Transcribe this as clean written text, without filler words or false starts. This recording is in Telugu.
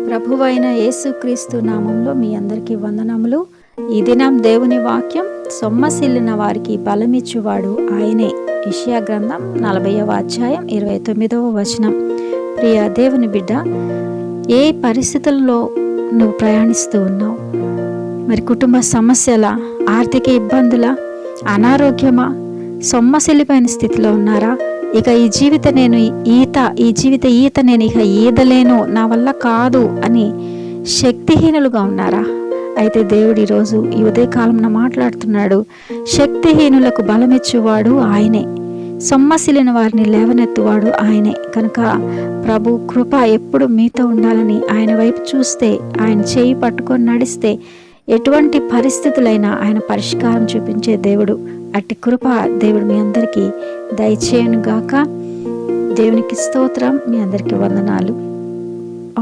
ప్రభువైన యేసుక్రీస్తు నామంలో మీ అందరికీ వందనములు. ఈ దినం దేవుని వాక్యం, సొమ్మసిల్లిన వారికి బలమిచ్చువాడు ఆయనే. యెషయా గ్రంథం 40వ అధ్యాయం 29వ వచనం. ప్రియ దేవుని బిడ్డ, ఏ పరిస్థితుల్లో నువ్వు ప్రయాణిస్తూ ఉన్నావు? మరి కుటుంబ సమస్యల, ఆర్థిక ఇబ్బందుల, అనారోగ్యమా, సొమ్మసిల్లిపోయిన స్థితిలో ఉన్నారా? ఇక ఈ జీవిత ఈత నేను ఇక ఈదలేను, నా వల్ల కాదు అని శక్తిహీనులుగా ఉన్నారా? అయితే దేవుడు ఈరోజు ఈ ఉదయకాలంలో మాట్లాడుతున్నాడు. శక్తిహీనులకు బలమిచ్చువాడు ఆయనే, సొమ్మసిలిన వారిని లేవనెత్తువాడు ఆయనే. కనుక ప్రభు కృప ఎప్పుడు మీతో ఉండాలని ఆయన వైపు చూస్తే, ఆయన చేయి పట్టుకొని నడిస్తే ఎటువంటి పరిస్థితులైనా ఆయన పరిష్కారం చూపించే దేవుడు. అట్టి కృప దేవుడు మీ అందరికీ దయచేయునుగాక. దేవునికి స్తోత్రం. మీ అందరికీ వందనాలు.